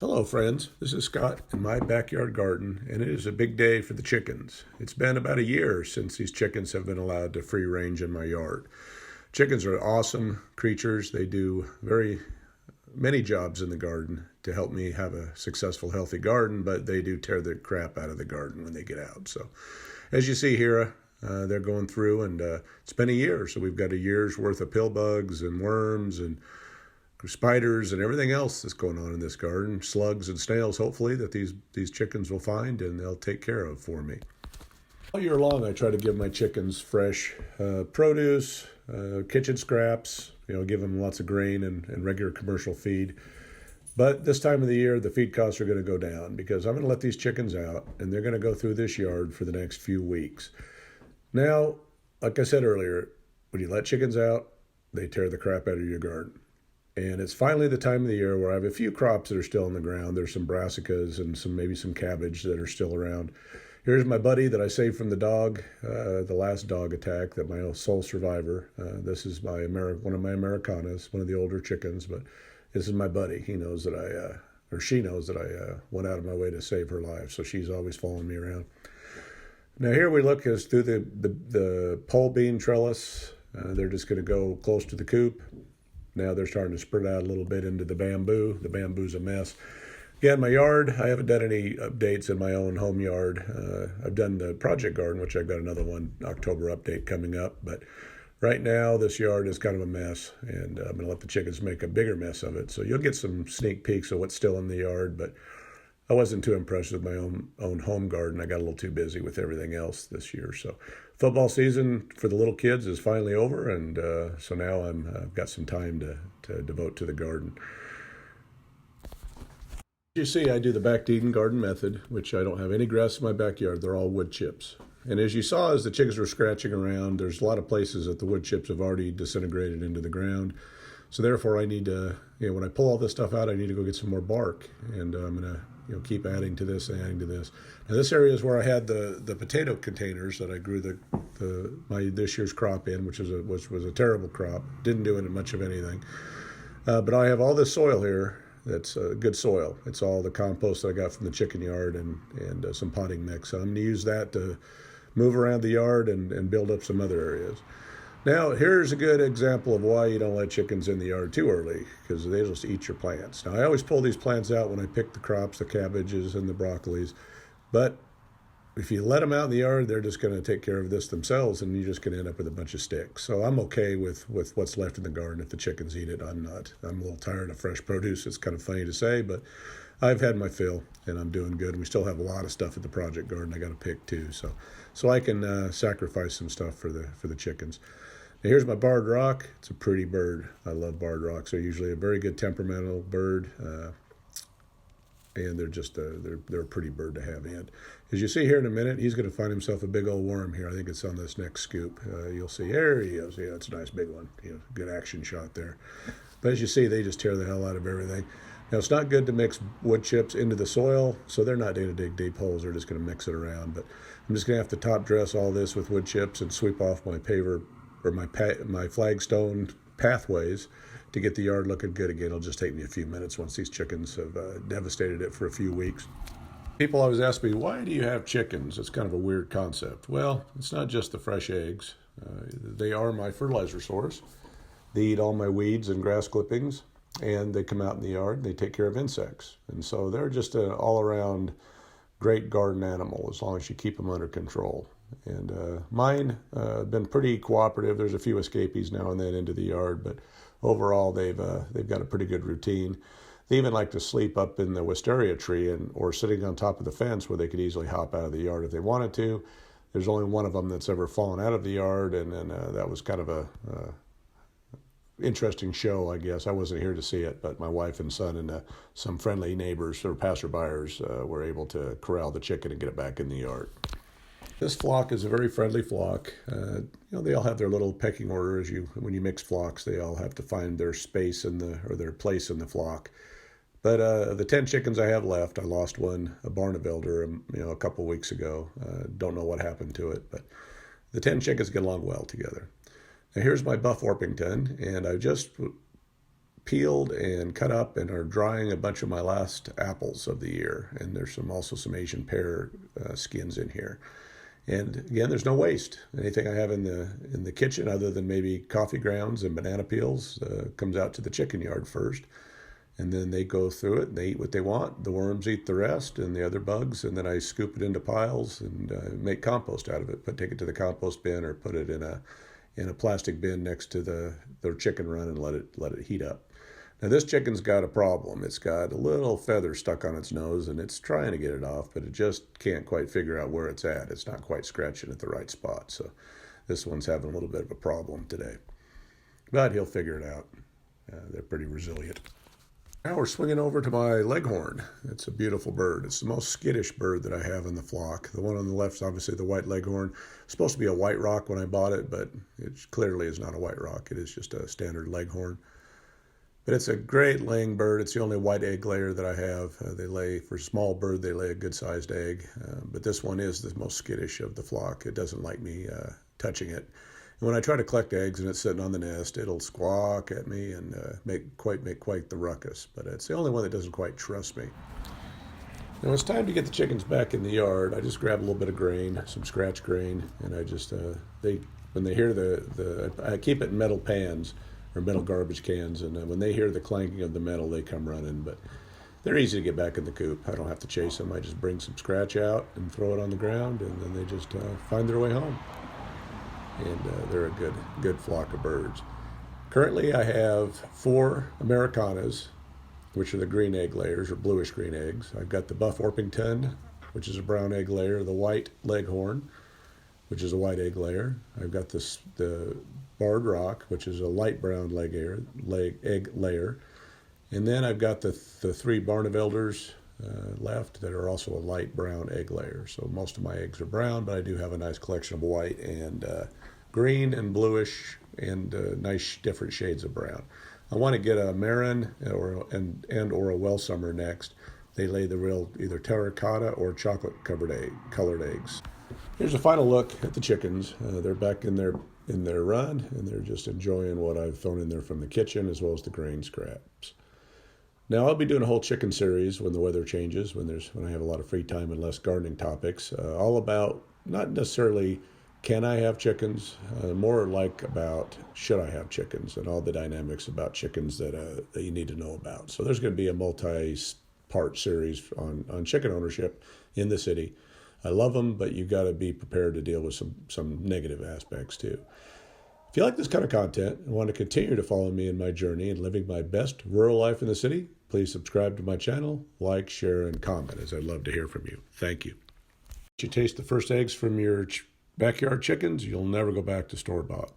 Hello, friends. This is Scott in my backyard garden, and it is a big day for the chickens. It's been about a year since these chickens have been allowed to free range in my yard. Chickens are awesome creatures. They do very many jobs in the garden to help me have a successful, healthy garden, but they do tear the crap out of the garden when they get out. So, as you see here, they're going through, and it's been a year, so we've got a year's worth of pill bugs and worms and spiders and everything else that's going on in this garden, slugs and snails, hopefully, that these chickens will find and they'll take care of for me. All year long, I try to give my chickens fresh produce, kitchen scraps, give them lots of grain and regular commercial feed. But this time of the year, the feed costs are going to go down because I'm going to let these chickens out and they're going to go through this yard for the next few weeks. Now, like I said earlier, when you let chickens out, they tear the crap out of your garden. And it's finally the time of the year where I have a few crops that are still in the ground. There's some brassicas and maybe some cabbage that are still around. Here's my buddy that I saved from the dog, the last dog attack, that my sole survivor. This is one of my Americanas, one of the older chickens, but this is my buddy. He knows that she knows that I went out of my way to save her life, so she's always following me around. Now here we look as through the pole bean trellis. They're just going to go close to the coop. Now they're starting to spread out a little bit into the bamboo. The bamboo's a mess. Again, my yard, I haven't done any updates in my own home yard. I've done the project garden, which I've got another one, October update coming up. But right now, this yard is kind of a mess, and I'm going to let the chickens make a bigger mess of it. So you'll get some sneak peeks of what's still in the yard, but I wasn't too impressed with my own home garden. I got a little too busy with everything else this year. So football season for the little kids is finally over, and so now I've got some time to devote to the garden. You see, I do the back Eden garden method, which I don't have any grass in my backyard. They're all wood chips. And as you saw, as the chickens were scratching around, there's a lot of places that the wood chips have already disintegrated into the ground. So therefore, I need to, when I pull all this stuff out, I need to go get some more bark. And I'm going to keep adding to this and adding to this. Now this area is where I had the potato containers that I grew my this year's crop in, which was a terrible crop. Didn't do much of anything. But I have all this soil here that's good soil. It's all the compost that I got from the chicken yard and some potting mix. So I'm going to use that to move around the yard and build up some other areas. Now, here's a good example of why you don't let chickens in the yard too early, because they just eat your plants. Now, I always pull these plants out when I pick the crops, the cabbages and the broccolis, but if you let them out in the yard, they're just going to take care of this themselves, and you're just going to end up with a bunch of sticks. So I'm okay with what's left in the garden if the chickens eat it. I'm not. I'm a little tired of fresh produce. It's kind of funny to say, but I've had my fill, and I'm doing good. We still have a lot of stuff at the project garden I got to pick too, so I can sacrifice some stuff for the chickens. Now here's my barred rock. It's a pretty bird. I love barred rocks. They're usually a very good temperamental bird, and they're just they're a pretty bird to have. And as you see here in a minute, he's going to find himself a big old worm here. I think it's on this next scoop. You'll see. There he is. Yeah, it's a nice big one. Good action shot there. But as you see, they just tear the hell out of everything. Now, it's not good to mix wood chips into the soil, so they're not going to dig deep holes. They're just going to mix it around. But I'm just going to have to top dress all this with wood chips and sweep off my paver or my flagstone pathways to get the yard looking good again. It'll just take me a few minutes once these chickens have devastated it for a few weeks. People always ask me, why do you have chickens? It's kind of a weird concept. Well, it's not just the fresh eggs. They are my fertilizer source. They eat all my weeds and grass clippings, and they come out in the yard and they take care of insects. And so they're just an all-around great garden animal as long as you keep them under control. And mine have been pretty cooperative. There's a few escapees now and then into the yard, but overall they've got a pretty good routine. They even like to sleep up in the wisteria tree or sitting on top of the fence where they could easily hop out of the yard if they wanted to. There's only one of them that's ever fallen out of the yard, and then that was kind of a interesting show, I guess. I wasn't here to see it, but my wife and son and some friendly neighbors or passerbyers were able to corral the chicken and get it back in the yard. This flock is a very friendly flock. They all have their little pecking order. When you mix flocks, they all have to find their space or their place in the flock. But the 10 chickens I have left, I lost one, a Barnevelder, a couple weeks ago. Don't know what happened to it, but the 10 chickens get along well together. Now here's my Buff Orpington, and I just peeled and cut up and are drying a bunch of my last apples of the year. And there's also some Asian pear skins in here. And again, there's no waste. Anything I have in the kitchen, other than maybe coffee grounds and banana peels, comes out to the chicken yard first. And then they go through it and they eat what they want. The worms eat the rest and the other bugs. And then I scoop it into piles and make compost out of it. Take it to the compost bin or put it in a plastic bin next to their chicken run and let it heat up. Now this chicken's got a problem. It's got a little feather stuck on its nose and it's trying to get it off, but it just can't quite figure out where it's at. It's not quite scratching at the right spot. So this one's having a little bit of a problem today. But he'll figure it out. They're pretty resilient. Now we're swinging over to my leghorn. It's a beautiful bird. It's the most skittish bird that I have in the flock. The one on the left is obviously the white leghorn. It's supposed to be a white rock when I bought it, but it clearly is not a white rock. It is just a standard leghorn. But it's a great laying bird. It's the only white egg layer that I have. For a small bird, they lay a good-sized egg. But this one is the most skittish of the flock. It doesn't like me touching it. And when I try to collect eggs and it's sitting on the nest, it'll squawk at me and make quite the ruckus. But it's the only one that doesn't quite trust me. Now it's time to get the chickens back in the yard. I just grab a little bit of grain, some scratch grain, and I just when they hear I keep it in metal pans or metal garbage cans, and when they hear the clanking of the metal, they come running. But they're easy to get back in the coop. I don't have to chase them. I just bring some scratch out and throw it on the ground, and then they just find their way home. And they're a good flock of birds. Currently, I have 4 Americanas, which are the green egg layers or bluish green eggs. I've got the Buff Orpington, which is a brown egg layer, the white leghorn, which is a white egg layer. I've got the Barred Rock, which is a light brown egg layer. And then I've got the 3 Barnevelders left that are also a light brown egg layer. So most of my eggs are brown, but I do have a nice collection of white and green and bluish and nice different shades of brown. I want to get a Marin or a Welsummer next. They lay the real either terracotta or chocolate colored eggs. Here's a final look at the chickens. They're back in their run, and they're just enjoying what I've thrown in there from the kitchen as well as the grain scraps. Now I'll be doing a whole chicken series when the weather changes, when I have a lot of free time and less gardening topics, all about not necessarily can I have chickens, more like about should I have chickens and all the dynamics about chickens that you need to know about. So there's going to be a multi-part series on chicken ownership in the city. I love them, but you've got to be prepared to deal with some negative aspects too. If you like this kind of content and want to continue to follow me in my journey in living my best rural life in the city, please subscribe to my channel, like, share, and comment, as I'd love to hear from you. Thank you. If you taste the first eggs from your backyard chickens, you'll never go back to store-bought.